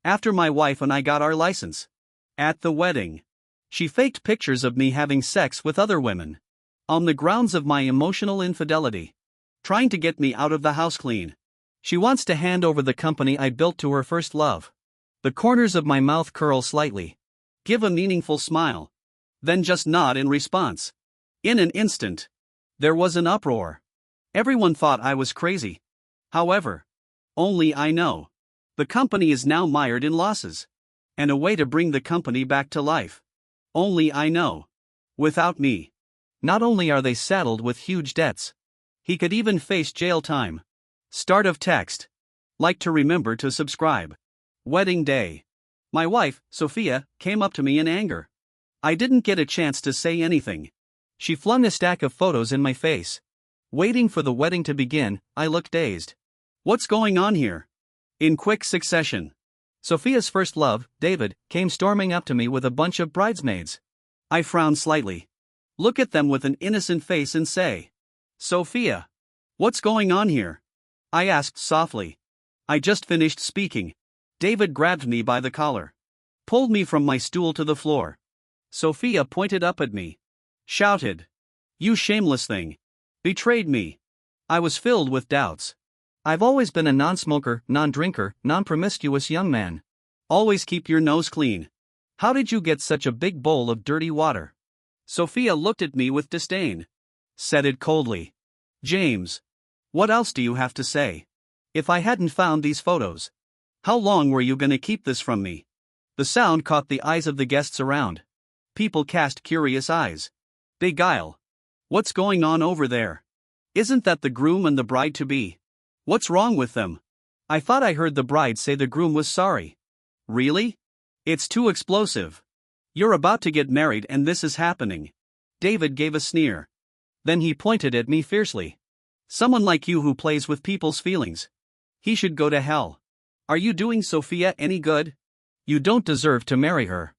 After my wife and I got our license. At the wedding. She faked pictures of me having sex with other women. On the grounds of my emotional infidelity. Trying to get me out of the house clean. She wants to hand over the company I built to her first love. The corners of my mouth curl slightly. Give a meaningful smile. Then just nod in response. In an instant. There was an uproar. Everyone thought I was crazy. However. Only I know. The company is now mired in losses. And a way to bring the company back to life. Only I know. Without me. Not only are they saddled with huge debts. He could even face jail time. Start of text. Like to remember to subscribe. Wedding day. My wife, Sophia, came up to me in anger. I didn't get a chance to say anything. She flung a stack of photos in my face. Waiting for the wedding to begin, I looked dazed. What's going on here? In quick succession. Sophia's first love, David, came storming up to me with a bunch of bridesmaids. I frowned slightly. Look at them with an innocent face and say, Sophia. What's going on here? I asked softly. I just finished speaking. David grabbed me by the collar. Pulled me from my stool to the floor. Sophia pointed up at me. Shouted. You shameless thing. Betrayed me. I was filled with doubts. I've always been a non-smoker, non-drinker, non-promiscuous young man. Always keep your nose clean. How did you get such a big bowl of dirty water? Sophia looked at me with disdain. Said it coldly. James. What else do you have to say? If I hadn't found these photos. How long were you gonna keep this from me? The sound caught the eyes of the guests around. People cast curious eyes. They guile. What's going on over there? Isn't that the groom and the bride-to-be? What's wrong with them? I thought I heard the bride say the groom was sorry. Really? It's too explosive. You're about to get married and this is happening. David gave a sneer. Then he pointed at me fiercely. Someone like you who plays with people's feelings. He should go to hell. Are you doing Sophia any good? You don't deserve to marry her.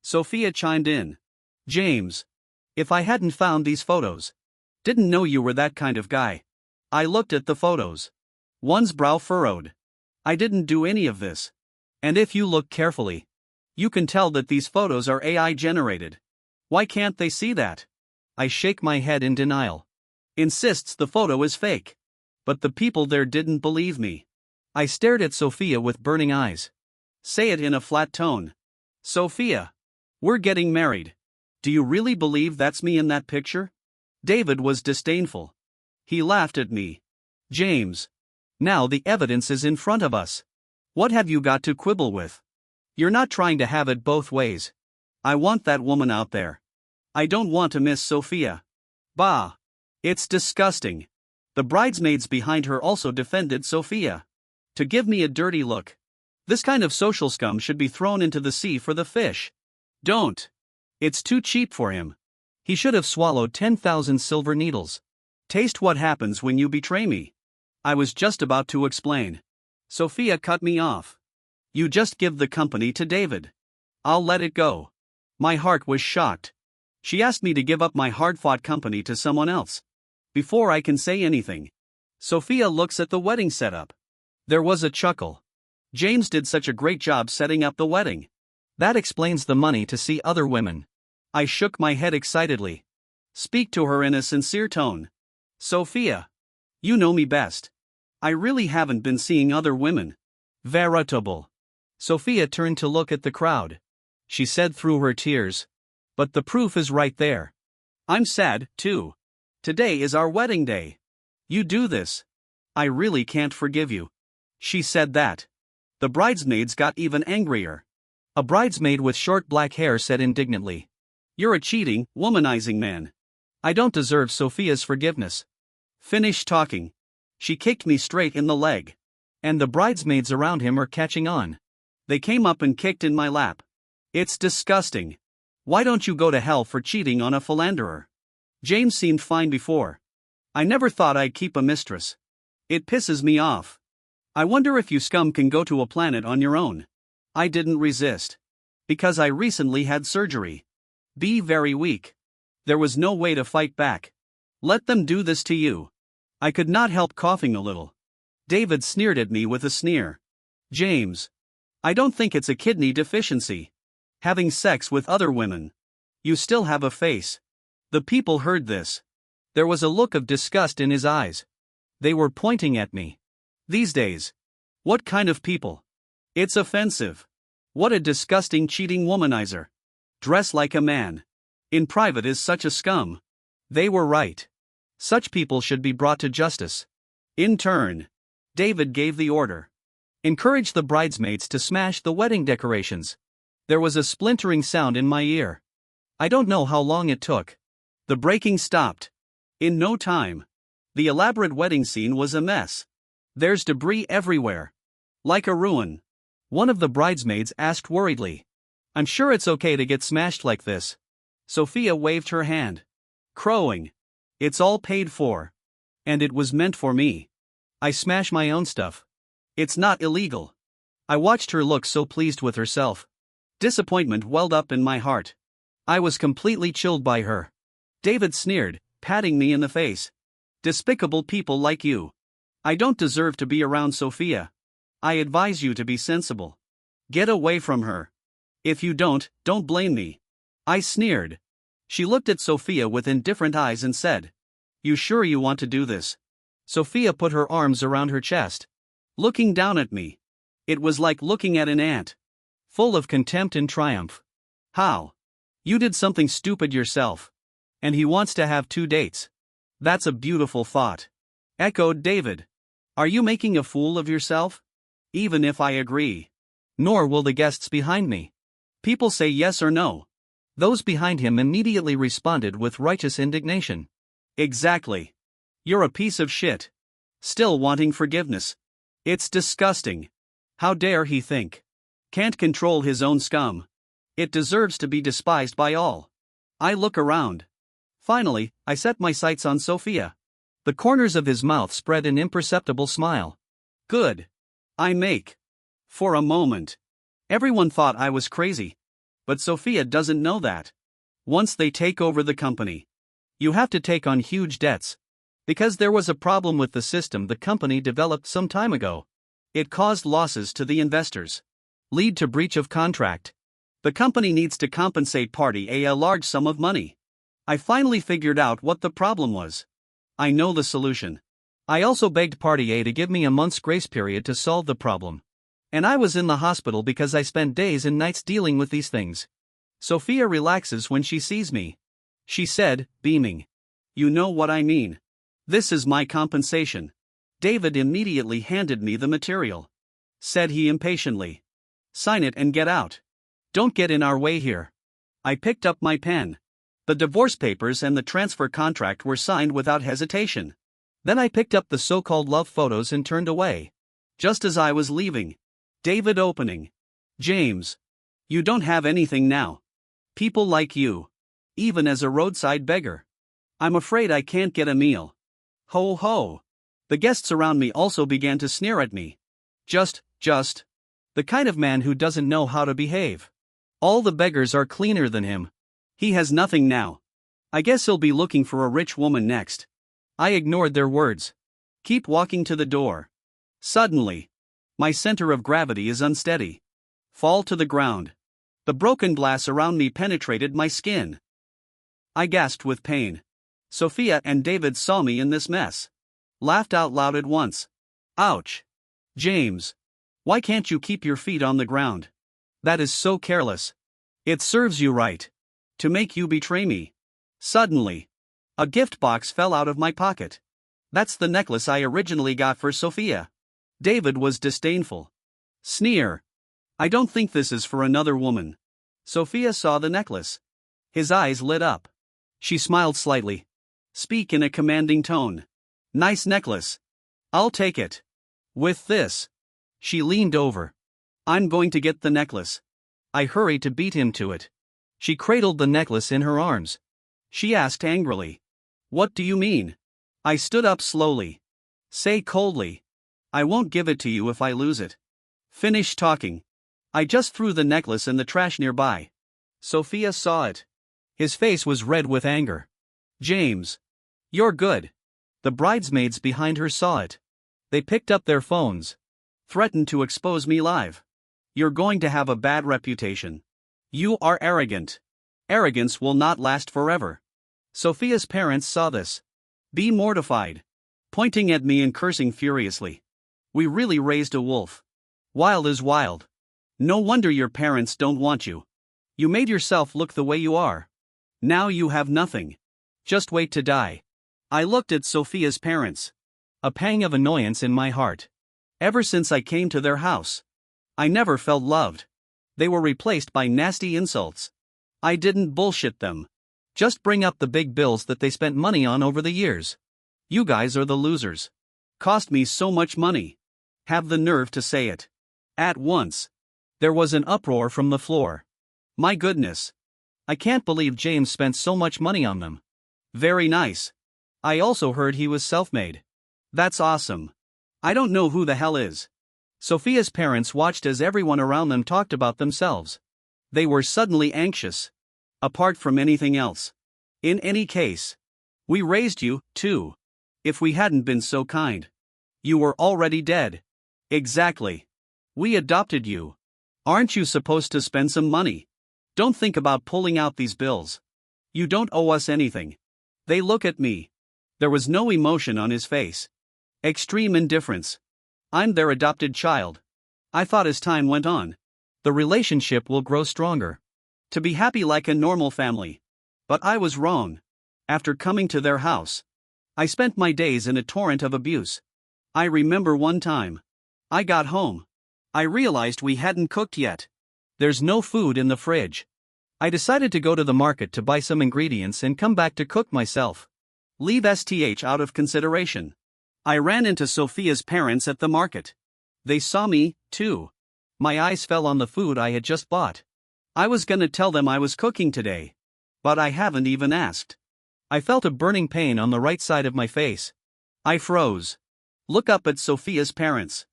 Sophia chimed in. James. If I hadn't found these photos. Didn't know you were that kind of guy. I looked at the photos. One's brow furrowed. I didn't do any of this. And if you look carefully, you can tell that these photos are AI generated. Why can't they see that? I shake my head in denial. Insists the photo is fake. But the people there didn't believe me. I stared at Sophia with burning eyes. Say it in a flat tone. Sophia. We're getting married. Do you really believe that's me in that picture? David was disdainful. He laughed at me. James. Now the evidence is in front of us. What have you got to quibble with? You're not trying to have it both ways. I want that woman out there. I don't want to miss Sophia. Bah. It's disgusting. The bridesmaids behind her also defended Sophia. To give me a dirty look. This kind of social scum should be thrown into the sea for the fish. Don't. It's too cheap for him. He should have swallowed 10,000 silver needles. Taste what happens when you betray me. I was just about to explain. Sophia cut me off. You just give the company to David. I'll let it go. My heart was shocked. She asked me to give up my hard-fought company to someone else. Before I can say anything, Sophia looks at the wedding setup. There was a chuckle. James did such a great job setting up the wedding. That explains the money to see other women. I shook my head excitedly. Speak to her in a sincere tone. Sophia. You know me best. I really haven't been seeing other women. Veritable. Sophia turned to look at the crowd. She said through her tears. But the proof is right there. I'm sad, too. Today is our wedding day. You do this. I really can't forgive you. She said that. The bridesmaids got even angrier. A bridesmaid with short black hair said indignantly. You're a cheating, womanizing man. I don't deserve Sophia's forgiveness. Finish talking. She kicked me straight in the leg. And the bridesmaids around him are catching on. They came up and kicked in my lap. It's disgusting. Why don't you go to hell for cheating on a philanderer? James seemed fine before. I never thought I'd keep a mistress. It pisses me off. I wonder if you scum can go to a planet on your own. I didn't resist. Because I recently had surgery. Be very weak. There was no way to fight back. Let them do this to you. I could not help coughing a little. David sneered at me with a sneer. James. I don't think it's a kidney deficiency. Having sex with other women. You still have a face. The people heard this. There was a look of disgust in his eyes. They were pointing at me. These days. What kind of people? It's offensive. What a disgusting cheating womanizer. Dress like a man. In private is such a scum. They were right. Such people should be brought to justice. In turn, David gave the order. Encourage the bridesmaids to smash the wedding decorations. There was a splintering sound in my ear. I don't know how long it took. The breaking stopped. In no time. The elaborate wedding scene was a mess. There's debris everywhere. Like a ruin. One of the bridesmaids asked worriedly. I'm sure it's okay to get smashed like this. Sophia waved her hand. Crowing. It's all paid for. And it was meant for me. I smash my own stuff. It's not illegal. I watched her look so pleased with herself. Disappointment welled up in my heart. I was completely chilled by her. David sneered, patting me in the face. Despicable people like you. I don't deserve to be around Sophia. I advise you to be sensible. Get away from her. If you don't blame me. I sneered. She looked at Sophia with indifferent eyes and said, You sure you want to do this? Sophia put her arms around her chest. Looking down at me. It was like looking at an ant. Full of contempt and triumph. How? You did something stupid yourself. And he wants to have 2 dates. That's a beautiful thought. Echoed David. Are you making a fool of yourself? Even if I agree. Nor will the guests behind me. People say yes or no. Those behind him immediately responded with righteous indignation. Exactly. You're a piece of shit. Still wanting forgiveness. It's disgusting. How dare he think? Can't control his own scum. It deserves to be despised by all. I look around. Finally, I set my sights on Sophia. The corners of his mouth spread an imperceptible smile. Good. I make. For a moment. Everyone thought I was crazy. But Sophia doesn't know that. Once they take over the company, you have to take on huge debts. Because there was a problem with the system the company developed some time ago. It caused losses to the investors. Lead to breach of contract. The company needs to compensate Party A large sum of money. I finally figured out what the problem was. I know the solution. I also begged Party A to give me a month's grace period to solve the problem. And I was in the hospital because I spent days and nights dealing with these things. Sophia relaxes when she sees me. She said, beaming. You know what I mean. This is my compensation. David immediately handed me the material. Said he impatiently. Sign it and get out. Don't get in our way here. I picked up my pen. The divorce papers and the transfer contract were signed without hesitation. Then I picked up the so-called love photos and turned away. Just as I was leaving. David opening. James. You don't have anything now. People like you. Even as a roadside beggar. I'm afraid I can't get a meal. Ho ho. The guests around me also began to sneer at me. Just. The kind of man who doesn't know how to behave. All the beggars are cleaner than him. He has nothing now. I guess he'll be looking for a rich woman next. I ignored their words. Keep walking to the door. Suddenly. My center of gravity is unsteady. Fall to the ground. The broken glass around me penetrated my skin. I gasped with pain. Sophia and David saw me in this mess. Laughed out loud at once. Ouch. James. Why can't you keep your feet on the ground? That is so careless. It serves you right. To make you betray me. Suddenly. A gift box fell out of my pocket. That's the necklace I originally got for Sophia. David was disdainful. Sneer. I don't think this is for another woman. Sophia saw the necklace. His eyes lit up. She smiled slightly. Speak in a commanding tone. Nice necklace. I'll take it. With this. She leaned over. I'm going to get the necklace. I hurried to beat him to it. She cradled the necklace in her arms. She asked angrily. What do you mean? I stood up slowly. Say coldly. I won't give it to you if I lose it. Finish talking. I just threw the necklace in the trash nearby. Sophia saw it. His face was red with anger. James. You're good. The bridesmaids behind her saw it. They picked up their phones. Threatened to expose me live. You're going to have a bad reputation. You are arrogant. Arrogance will not last forever. Sophia's parents saw this. Be mortified. Pointing at me and cursing furiously. We really raised a wolf. Wild is wild. No wonder your parents don't want you. You made yourself look the way you are. Now you have nothing. Just wait to die. I looked at Sophia's parents. A pang of annoyance in my heart. Ever since I came to their house, I never felt loved. They were replaced by nasty insults. I didn't bullshit them. Just bring up the big bills that they spent money on over the years. You guys are the losers. Cost me so much money. Have the nerve to say it. At once. There was an uproar from the floor. My goodness. I can't believe James spent so much money on them. Very nice. I also heard he was self-made. That's awesome. I don't know who the hell is. Sophia's parents watched as everyone around them talked about themselves. They were suddenly anxious. Apart from anything else. In any case. We raised you, too. If we hadn't been so kind. You were already dead. Exactly. We adopted you. Aren't you supposed to spend some money? Don't think about pulling out these bills. You don't owe us anything. They look at me. There was no emotion on his face. Extreme indifference. I'm their adopted child. I thought as time went on, the relationship will grow stronger. To be happy like a normal family. But I was wrong. After coming to their house, I spent my days in a torrent of abuse. I remember one time. I got home. I realized we hadn't cooked yet. There's no food in the fridge. I decided to go to the market to buy some ingredients and come back to cook myself. Leave STH out of consideration. I ran into Sophia's parents at the market. They saw me, too. My eyes fell on the food I had just bought. I was gonna tell them I was cooking today. But I haven't even asked. I felt a burning pain on the right side of my face. I froze. Look up at Sophia's parents.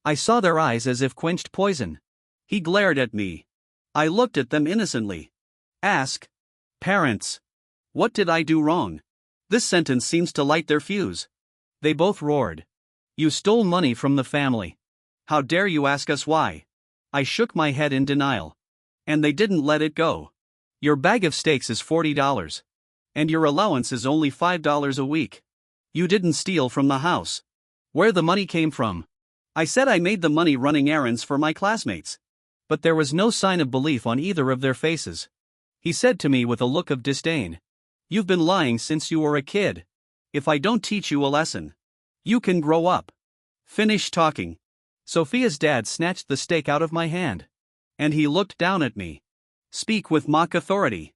I saw their eyes as if quenched poison. He glared at me. I looked at them innocently. Ask. Parents. What did I do wrong? This sentence seems to light their fuse. They both roared. You stole money from the family. How dare you ask us why? I shook my head in denial. And they didn't let it go. Your bag of steaks is $40. And your allowance is only $5 a week. You didn't steal from the house. Where the money came from? I said I made the money running errands for my classmates. But there was no sign of belief on either of their faces. He said to me with a look of disdain. You've been lying since you were a kid. If I don't teach you a lesson, you can grow up. Finish talking. Sophia's dad snatched the steak out of my hand. And he looked down at me. Speak with mock authority.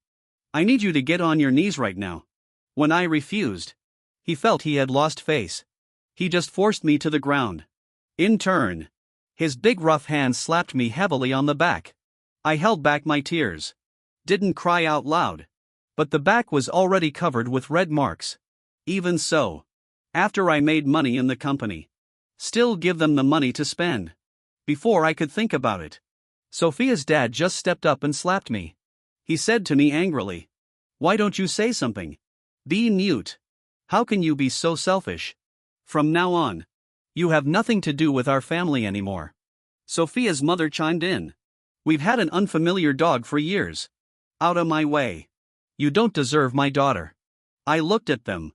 I need you to get on your knees right now. When I refused, he felt he had lost face. He just forced me to the ground. In turn, his big rough hand slapped me heavily on the back. I held back my tears. Didn't cry out loud. But the back was already covered with red marks. Even so, after I made money in the company, still give them the money to spend. Before I could think about it, Sophia's dad just stepped up and slapped me. He said to me angrily, "Why don't you say something? Be mute. How can you be so selfish? From now on, you have nothing to do with our family anymore." Sophia's mother chimed in. We've had an unfamiliar dog for years. Out of my way. You don't deserve my daughter. I looked at them.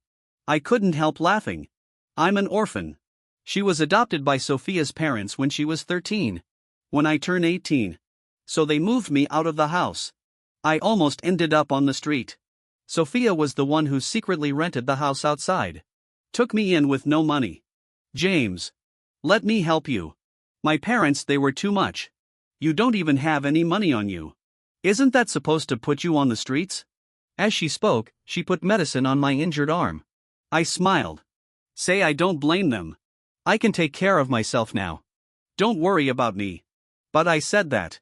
I couldn't help laughing. I'm an orphan. She was adopted by Sophia's parents when she was 13. When I turned 18. So they moved me out of the house. I almost ended up on the street. Sophia was the one who secretly rented the house outside. Took me in with no money. James. Let me help you. My parents, they were too much. You don't even have any money on you. Isn't that supposed to put you on the streets? As she spoke, she put medicine on my injured arm. I smiled. Say I don't blame them. I can take care of myself now. Don't worry about me. But I said that.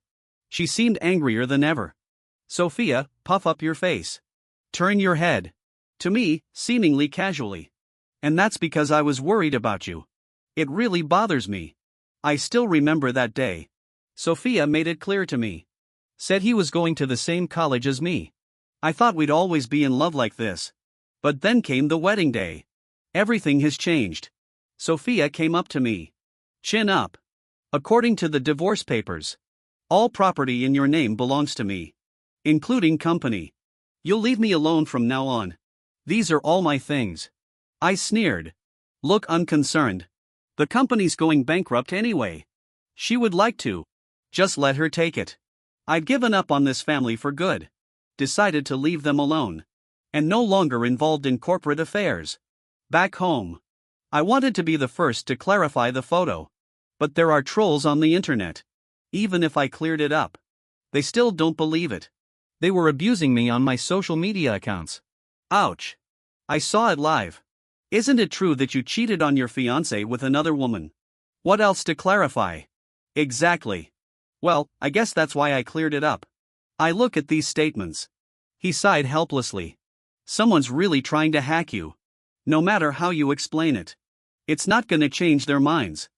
She seemed angrier than ever. Sophia, puff up your face. Turn your head. To me, seemingly casually. And that's because I was worried about you. It really bothers me. I still remember that day. Sophia made it clear to me. Said he was going to the same college as me. I thought we'd always be in love like this. But then came the wedding day. Everything has changed. Sophia came up to me. Chin up. According to the divorce papers, All property in your name belongs to me, including company. You'll leave me alone from now on. These are all my things. I sneered. Look unconcerned. The company's going bankrupt anyway. She would like to. Just let her take it. I'd given up on this family for good. Decided to leave them alone. And no longer involved in corporate affairs. Back home, I wanted to be the first to clarify the photo. But there are trolls on the internet. Even if I cleared it up, they still don't believe it. They were abusing me on my social media accounts. Ouch. I saw it live. Isn't it true that you cheated on your fiancé with another woman? What else to clarify? Exactly. Well, I guess that's why I cleared it up. I look at these statements. He sighed helplessly. Someone's really trying to hack you. No matter how you explain it, it's not gonna change their minds.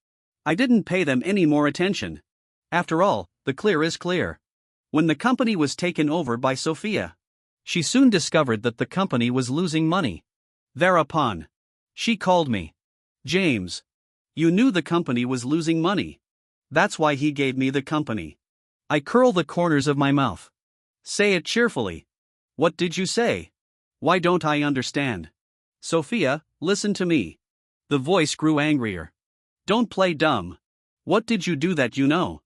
I didn't pay them any more attention. After all, the clear is clear. When the company was taken over by Sophia, she soon discovered that the company was losing money. Thereupon, she called me. James, you knew the company was losing money. That's why he gave me the company. I curl the corners of my mouth. Say it cheerfully. What did you say? Why don't I understand? Sophia, listen to me. The voice grew angrier. Don't play dumb. What did you do that you know?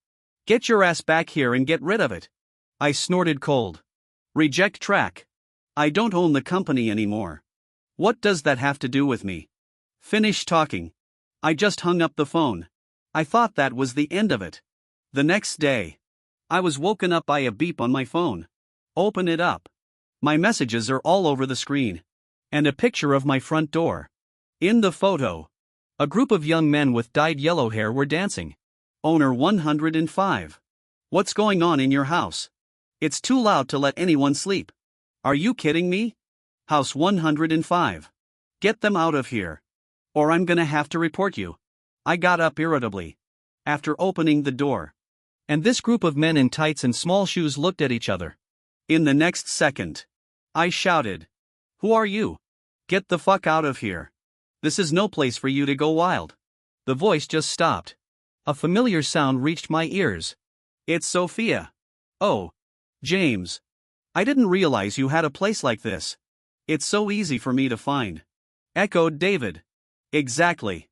Get your ass back here and get rid of it. I snorted cold. Reject track. I don't own the company anymore. What does that have to do with me? Finish talking. I just hung up the phone. I thought that was the end of it. The next day, I was woken up by a beep on my phone. Open it up. My messages are all over the screen. And a picture of my front door. In the photo, a group of young men with dyed yellow hair were dancing. Owner 105. What's going on in your house? It's too loud to let anyone sleep. Are you kidding me? House 105. Get them out of here. Or I'm gonna have to report you. I got up irritably. After opening the door. And this group of men in tights and small shoes looked at each other. In the next second, I shouted. Who are you? Get the fuck out of here. This is no place for you to go wild. The voice just stopped. A familiar sound reached my ears. It's Sophia. Oh, James. I didn't realize you had a place like this. It's so easy for me to find. Echoed David. Exactly.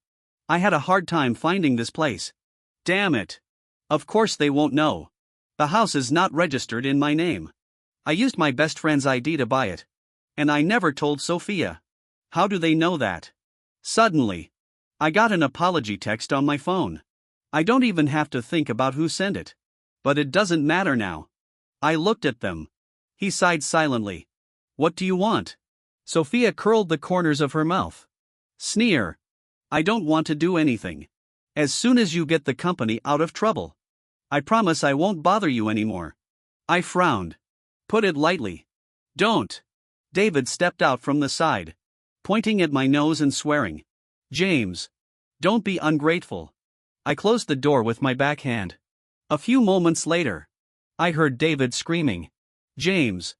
I had a hard time finding this place. Damn it. Of course they won't know. The house is not registered in my name. I used my best friend's ID to buy it. And I never told Sophia. How do they know that? Suddenly, I got an apology text on my phone. I don't even have to think about who sent it. But it doesn't matter now. I looked at them. He sighed silently. What do you want? Sophia curled the corners of her mouth. Sneer. I don't want to do anything. As soon as you get the company out of trouble. I promise I won't bother you anymore. I frowned. Put it lightly. Don't. David stepped out from the side, pointing at my nose and swearing. James. Don't be ungrateful. I closed the door with my backhand. A few moments later, I heard David screaming. James.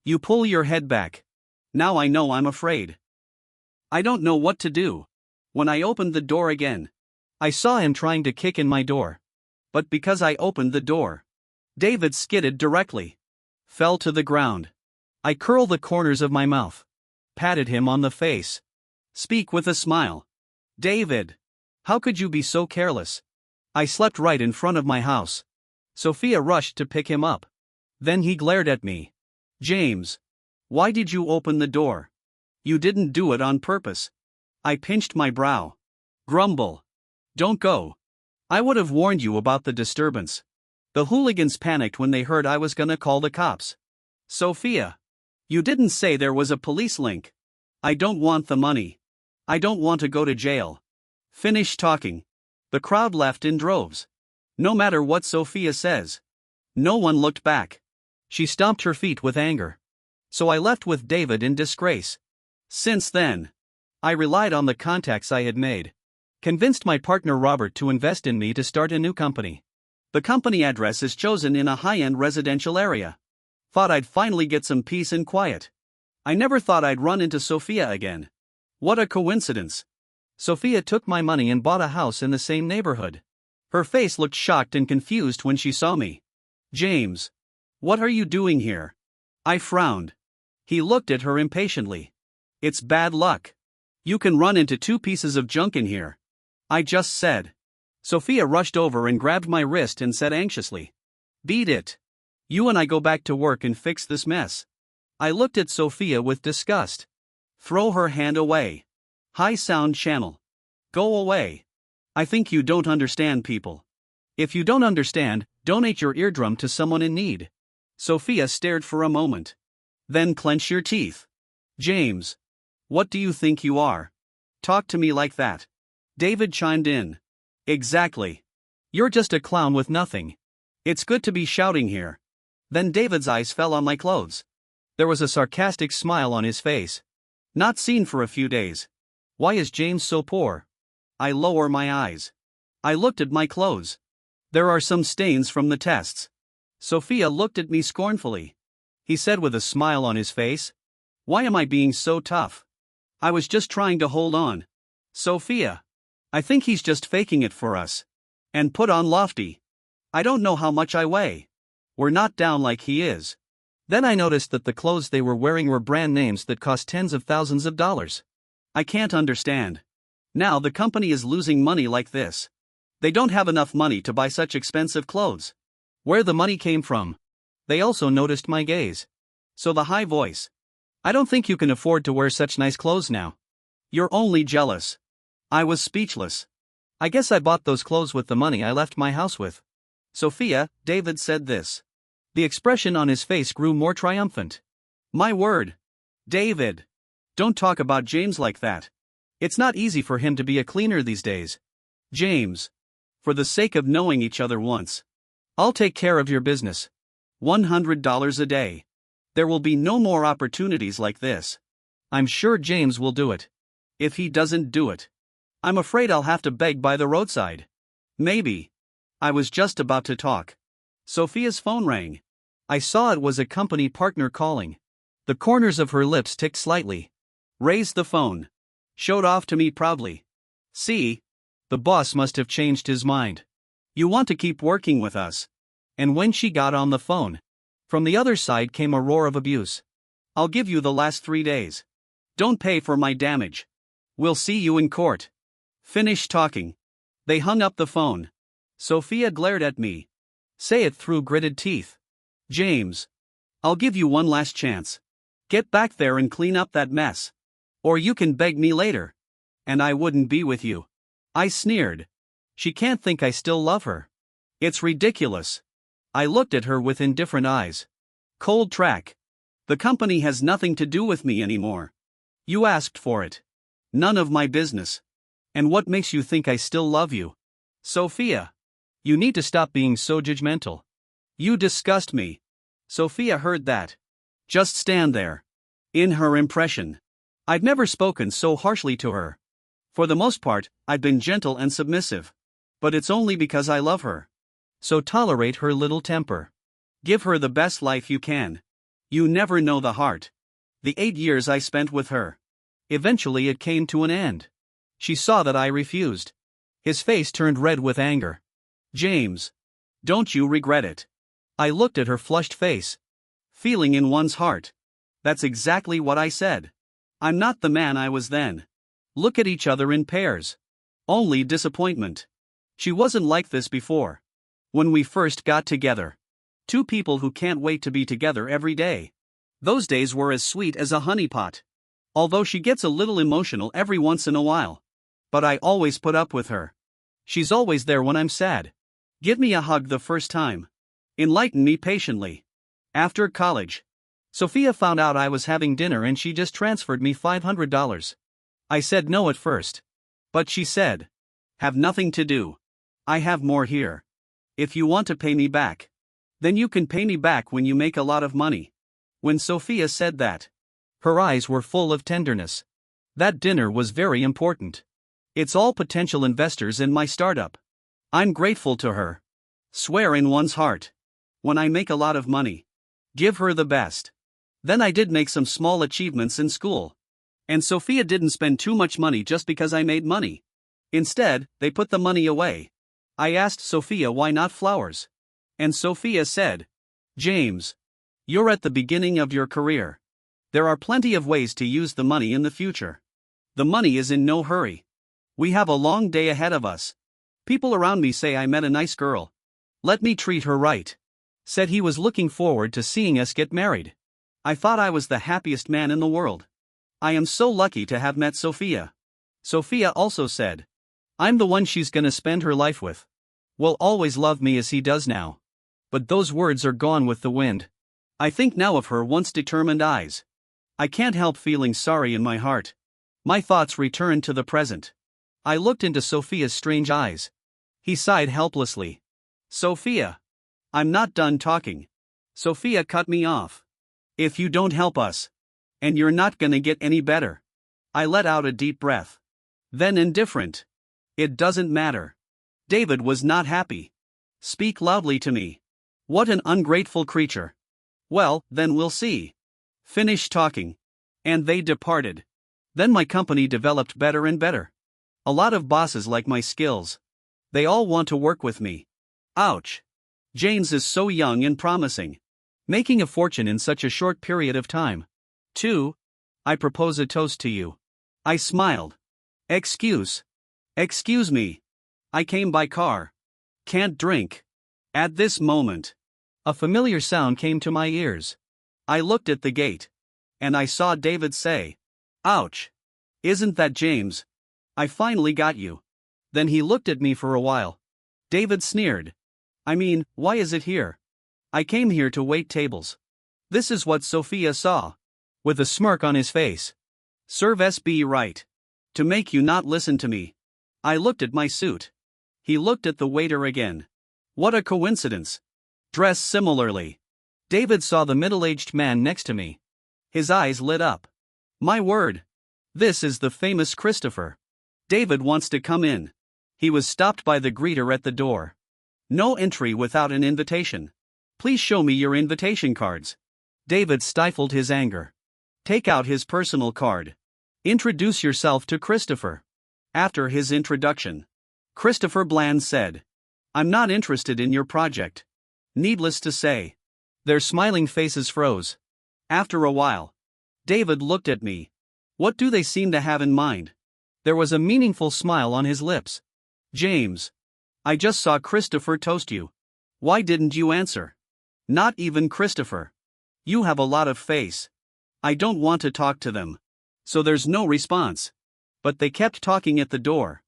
You pull your head back. Now I know I'm afraid. I don't know what to do. When I opened the door again, I saw him trying to kick in my door. But because I opened the door, David skidded directly. Fell to the ground. I curled the corners of my mouth. Patted him on the face. Speak with a smile. David. How could you be so careless? I slept right in front of my house. Sophia rushed to pick him up. Then he glared at me. James. Why did you open the door? You didn't do it on purpose. I pinched my brow. Grumble. Don't go. I would have warned you about the disturbance. The hooligans panicked when they heard I was gonna call the cops. Sophia. You didn't say there was a police link. I don't want the money. I don't want to go to jail. Finish talking. The crowd left in droves. No matter what Sophia says. No one looked back. She stomped her feet with anger. So I left with David in disgrace. Since then, I relied on the contacts I had made. Convinced my partner Robert to invest in me to start a new company. The company address is chosen in a high-end residential area. Thought I'd finally get some peace and quiet. I never thought I'd run into Sophia again. What a coincidence. Sophia took my money and bought a house in the same neighborhood. Her face looked shocked and confused when she saw me. James. What are you doing here? I frowned. He looked at her impatiently. It's bad luck. You can run into 2 pieces of junk in here. I just said. Sophia rushed over and grabbed my wrist and said anxiously. Beat it. You and I go back to work and fix this mess. I looked at Sophia with disgust. Throw her hand away. High sound channel. Go away. I think you don't understand people. If you don't understand, donate your eardrum to someone in need. Sophia stared for a moment. Then clench your teeth. James. What do you think you are? Talk to me like that. David chimed in. Exactly. You're just a clown with nothing. It's good to be shouting here. Then David's eyes fell on my clothes. There was a sarcastic smile on his face. Not seen for a few days. Why is James so poor? I lower my eyes. I looked at my clothes. There are some stains from the tests. Sophia looked at me scornfully. He said with a smile on his face. Why am I being so tough? I was just trying to hold on. Sophia. I think he's just faking it for us. And put on lofty. I don't know how much I weigh. We're not down like he is. Then I noticed that the clothes they were wearing were brand names that cost tens of thousands of dollars. I can't understand. Now the company is losing money like this. They don't have enough money to buy such expensive clothes. Where the money came from? They also noticed my gaze. So the high voice. I don't think you can afford to wear such nice clothes now. You're only jealous. I was speechless. I guess I bought those clothes with the money I left my house with. Sophia, David said this. The expression on his face grew more triumphant. My word. David. Don't talk about James like that. It's not easy for him to be a cleaner these days. James. For the sake of knowing each other once. I'll take care of your business. $100 a day. There will be no more opportunities like this. I'm sure James will do it. If he doesn't do it, I'm afraid I'll have to beg by the roadside. Maybe. I was just about to talk. Sophia's phone rang. I saw it was a company partner calling. The corners of her lips ticked slightly. Raised the phone. Showed off to me proudly. See? The boss must have changed his mind. You want to keep working with us. And when she got on the phone, from the other side came a roar of abuse. I'll give you the last 3 days. Don't pay for my damage. We'll see you in court. Finish talking. They hung up the phone. Sophia glared at me. Say it through gritted teeth. James. I'll give you one last chance. Get back there and clean up that mess. Or you can beg me later. And I wouldn't be with you. I sneered. She can't think I still love her. It's ridiculous. I looked at her with indifferent eyes. Cold track. The company has nothing to do with me anymore. You asked for it. None of my business. And what makes you think I still love you? Sophia. You need to stop being so judgmental. You disgust me. Sophia heard that. Just stand there. In her impression. I'd never spoken so harshly to her. For the most part, I'd been gentle and submissive. But it's only because I love her. So tolerate her little temper. Give her the best life you can. You never know the heart. The 8 years I spent with her. Eventually it came to an end. She saw that I refused. His face turned red with anger. James. Don't you regret it? I looked at her flushed face. Feeling in one's heart. That's exactly what I said. I'm not the man I was then. Look at each other in pairs. Only disappointment. She wasn't like this before. When we first got together. 2 people who can't wait to be together every day. Those days were as sweet as a honeypot. Although she gets a little emotional every once in a while. But I always put up with her. She's always there when I'm sad. Give me a hug the first time. Enlighten me patiently. After college. Sophia found out I was having dinner and she just transferred me $500. I said no at first. But she said. Have nothing to do. I have more here. If you want to pay me back. Then you can pay me back when you make a lot of money. When Sophia said that. Her eyes were full of tenderness. That dinner was very important. It's all potential investors in my startup. I'm grateful to her. Swear in one's heart. When I make a lot of money. Give her the best. Then I did make some small achievements in school. And Sophia didn't spend too much money just because I made money. Instead, they put the money away. I asked Sophia why not flowers. And Sophia said, James, you're at the beginning of your career. There are plenty of ways to use the money in the future. The money is in no hurry. We have a long day ahead of us. People around me say I met a nice girl. Let me treat her right. Said he was looking forward to seeing us get married. I thought I was the happiest man in the world. I am so lucky to have met Sophia. Sophia also said, I'm the one she's gonna spend her life with. Will always love me as he does now. But those words are gone with the wind. I think now of her once determined eyes. I can't help feeling sorry in my heart. My thoughts return to the present. I looked into Sophia's strange eyes. He sighed helplessly. Sophia. I'm not done talking. Sophia cut me off. If you don't help us. And you're not gonna get any better. I let out a deep breath. Then indifferent. It doesn't matter. David was not happy. Speak loudly to me. What an ungrateful creature. Well, then we'll see. Finish talking. And they departed. Then my company developed better and better. A lot of bosses like my skills. They all want to work with me. Ouch. James is so young and promising. Making a fortune in such a short period of time. 2. I propose a toast to you. I smiled. Excuse me. I came by car. Can't drink. At this moment, a familiar sound came to my ears. I looked at the gate. And I saw David say, Ouch. Isn't that James? I finally got you. Then he looked at me for a while. David sneered. I mean, why is it here? I came here to wait tables. This is what Sophia saw. With a smirk on his face. Serve SB right. To make you not listen to me. I looked at my suit. He looked at the waiter again. What a coincidence. Dressed similarly. David saw the middle-aged man next to me. His eyes lit up. My word. This is the famous Christopher. David wants to come in. He was stopped by the greeter at the door. No entry without an invitation. Please show me your invitation cards. David stifled his anger. Take out his personal card. Introduce yourself to Christopher. After his introduction, Christopher Bland said, I'm not interested in your project. Needless to say, their smiling faces froze. After a while, David looked at me. What do they seem to have in mind? There was a meaningful smile on his lips. James. I just saw Christopher toast you. Why didn't you answer? Not even Christopher. You have a lot of face. I don't want to talk to them. So there's no response. But they kept talking at the door.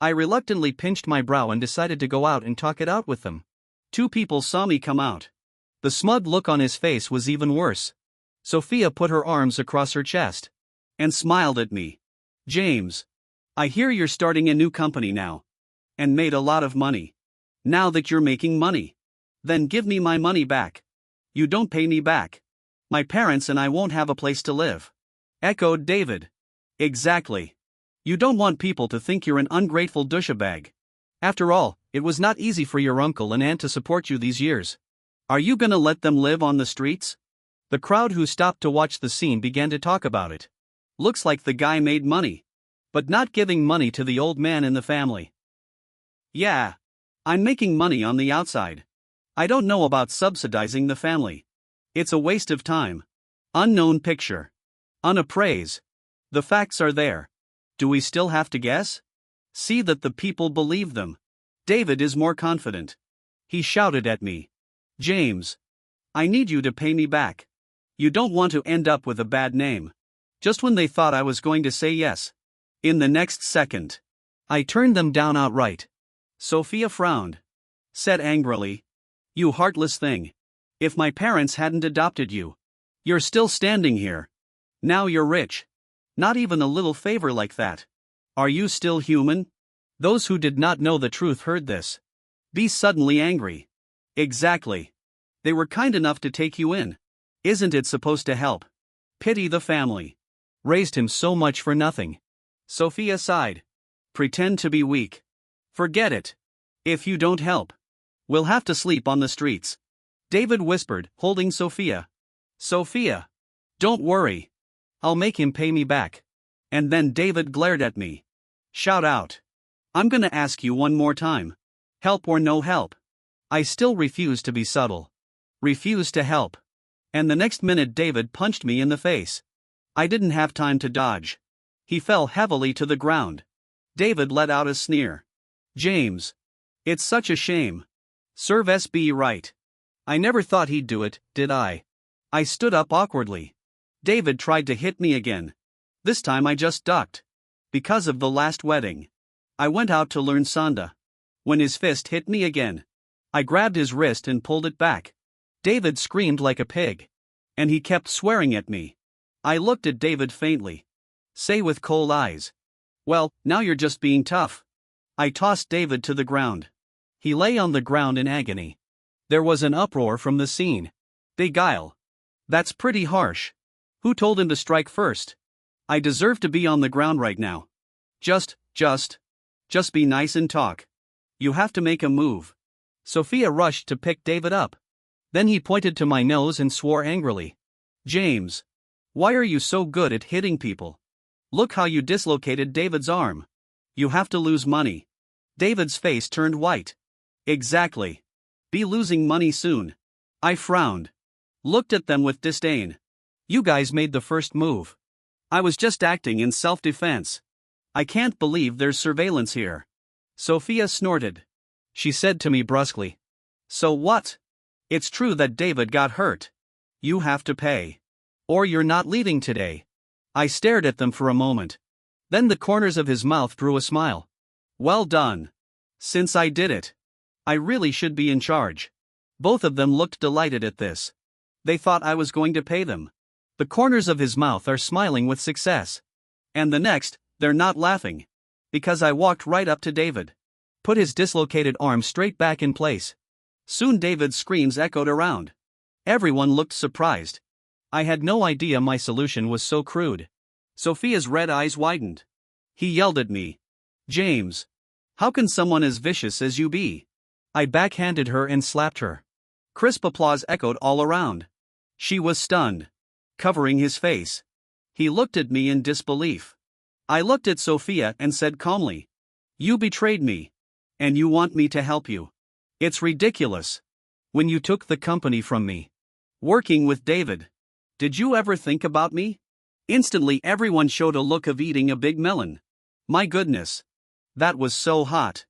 I reluctantly pinched my brow and decided to go out and talk it out with them. 2 people saw me come out. The smug look on his face was even worse. Sophia put her arms across her chest. And smiled at me. James. I hear you're starting a new company now. And made a lot of money. Now that you're making money. Then give me my money back. You don't pay me back. My parents and I won't have a place to live. Echoed David. Exactly. You don't want people to think you're an ungrateful douchebag. After all, it was not easy for your uncle and aunt to support you these years. Are you gonna let them live on the streets? The crowd who stopped to watch the scene began to talk about it. Looks like the guy made money. But not giving money to the old man in the family. Yeah. I'm making money on the outside. I don't know about subsidizing the family. It's a waste of time. Unknown picture. Unappraised. The facts are there. Do we still have to guess? See that the people believe them. David is more confident. He shouted at me. James. I need you to pay me back. You don't want to end up with a bad name. Just when they thought I was going to say yes. In the next second, I turned them down outright. Sophia frowned. Said angrily, You heartless thing. If my parents hadn't adopted you, you're still standing here. Now you're rich. Not even a little favor like that. Are you still human? Those who did not know the truth heard this. Be suddenly angry. Exactly. They were kind enough to take you in. Isn't it supposed to help? Pity the family. Raised him so much for nothing. Sophia sighed. Pretend to be weak. Forget it. If you don't help, we'll have to sleep on the streets. David whispered, holding Sophia. Sophia. Don't worry. I'll make him pay me back. And then David glared at me. Shout out. I'm gonna ask you one more time. Help or no help? I still refused to be subtle. Refused to help. And the next minute David punched me in the face. I didn't have time to dodge. He fell heavily to the ground. David let out a sneer. James. It's such a shame. Serve SB right. I never thought he'd do it, did I? I stood up awkwardly. David tried to hit me again. This time I just ducked. Because of the last wedding. I went out to learn Sanda. When his fist hit me again, I grabbed his wrist and pulled it back. David screamed like a pig. And he kept swearing at me. I looked at David faintly. Say with cold eyes. Well, now you're just being tough. I tossed David to the ground. He lay on the ground in agony. There was an uproar from the scene. Beguile. That's pretty harsh. Who told him to strike first? I deserve to be on the ground right now. Just be nice and talk. You have to make a move. Sophia rushed to pick David up. Then he pointed to my nose and swore angrily. James. Why are you so good at hitting people? Look how you dislocated David's arm. You have to lose money. David's face turned white. Exactly. Be losing money soon. I frowned. Looked at them with disdain. You guys made the first move. I was just acting in self-defense. I can't believe there's surveillance here. Sophia snorted. She said to me brusquely. So what? It's true that David got hurt. You have to pay. Or you're not leaving today. I stared at them for a moment. Then the corners of his mouth drew a smile. Well done. Since I did it. I really should be in charge. Both of them looked delighted at this. They thought I was going to pay them. The corners of his mouth are smiling with success. And the next, they're not laughing. Because I walked right up to David. Put his dislocated arm straight back in place. Soon David's screams echoed around. Everyone looked surprised. I had no idea my solution was so crude. Sophia's red eyes widened. He yelled at me. James. How can someone as vicious as you be? I backhanded her and slapped her. Crisp applause echoed all around. She was stunned. Covering his face. He looked at me in disbelief. I looked at Sophia and said calmly. You betrayed me. And you want me to help you. It's ridiculous. When you took the company from me. Working with David. Did you ever think about me? Instantly everyone showed a look of eating a big melon. My goodness. That was so hot.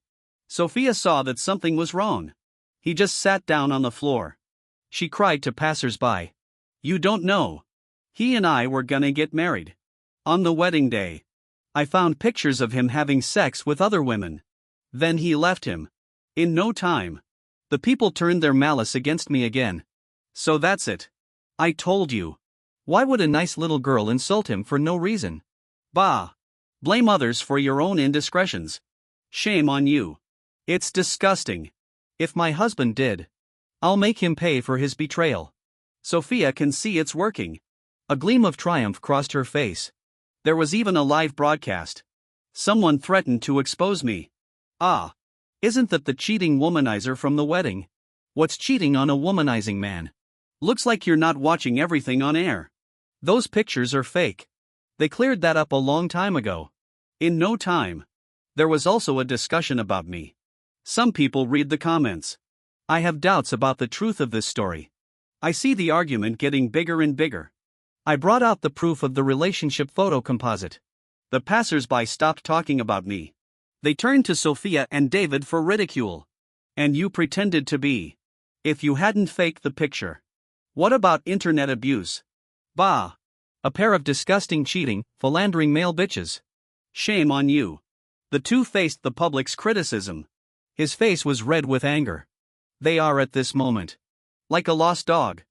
Sophia saw that something was wrong. He just sat down on the floor. She cried to passers-by. You don't know. He and I were gonna get married. On the wedding day. I found pictures of him having sex with other women. Then he left him. In no time. The people turned their malice against me again. So that's it. I told you. Why would a nice little girl insult him for no reason? Bah. Blame others for your own indiscretions. Shame on you. It's disgusting. If my husband did, I'll make him pay for his betrayal. Sophia can see it's working. A gleam of triumph crossed her face. There was even a live broadcast. Someone threatened to expose me. Ah. Isn't that the cheating womanizer from the wedding? What's cheating on a womanizing man? Looks like you're not watching everything on air. Those pictures are fake. They cleared that up a long time ago. In no time. There was also a discussion about me. Some people read the comments. I have doubts about the truth of this story. I see the argument getting bigger and bigger. I brought out the proof of the relationship photo composite. The passers-by stopped talking about me. They turned to Sophia and David for ridicule. And you pretended to be. If you hadn't faked the picture. What about internet abuse? Bah. A pair of disgusting cheating, philandering male bitches. Shame on you. The two faced the public's criticism. His face was red with anger. They are at this moment. Like a lost dog.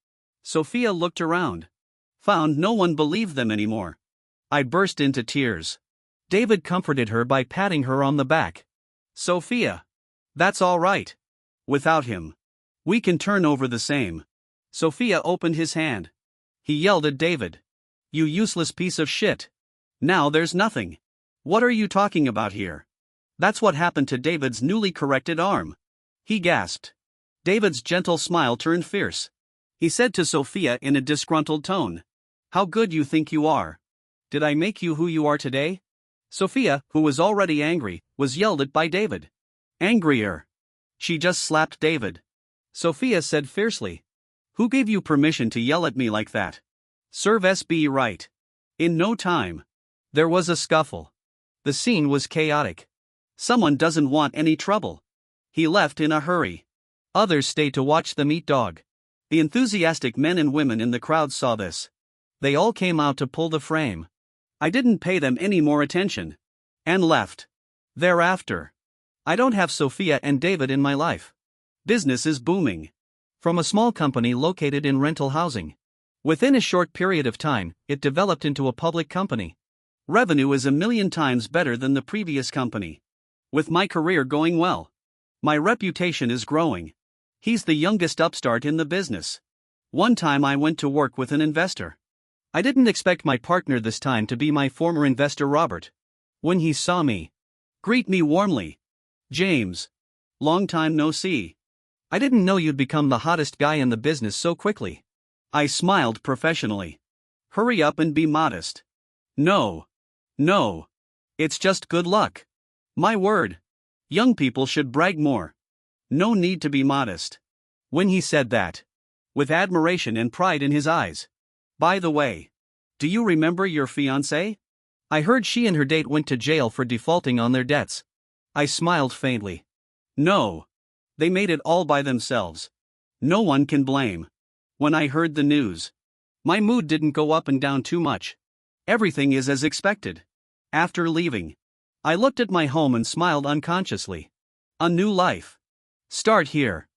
Sophia looked around. Found no one believed them anymore. I burst into tears. David comforted her by patting her on the back. Sophia. That's all right. Without him. We can turn over the same. Sophia opened his hand. He yelled at David. You useless piece of shit. Now there's nothing. What are you talking about here? That's what happened to David's newly corrected arm. He gasped. David's gentle smile turned fierce. He said to Sophia in a disgruntled tone. How good you think you are. Did I make you who you are today? Sophia, who was already angry, was yelled at by David. Angrier. She just slapped David. Sophia said fiercely. Who gave you permission to yell at me like that? Serve SB right. In no time. There was a scuffle. The scene was chaotic. Someone doesn't want any trouble. He left in a hurry. Others stayed to watch them eat dog. The enthusiastic men and women in the crowd saw this. They all came out to pull the frame. I didn't pay them any more attention. And left. Thereafter. I don't have Sophia and David in my life. Business is booming. From a small company located in rental housing. Within a short period of time, it developed into a public company. Revenue is 1,000,000 times better than the previous company. With my career going well. My reputation is growing. He's the youngest upstart in the business. One time I went to work with an investor. I didn't expect my partner this time to be my former investor Robert. When he saw me. Greet me warmly. James. Long time no see. I didn't know you'd become the hottest guy in the business so quickly. I smiled professionally. Hurry up and be modest. No. No. It's just good luck. My word. Young people should brag more. No need to be modest. When he said that. With admiration and pride in his eyes. By the way. Do you remember your fiancée? I heard she and her date went to jail for defaulting on their debts. I smiled faintly. No. They made it all by themselves. No one can blame. When I heard the news. My mood didn't go up and down too much. Everything is as expected. After leaving. I looked at my home and smiled unconsciously. A new life. Start here.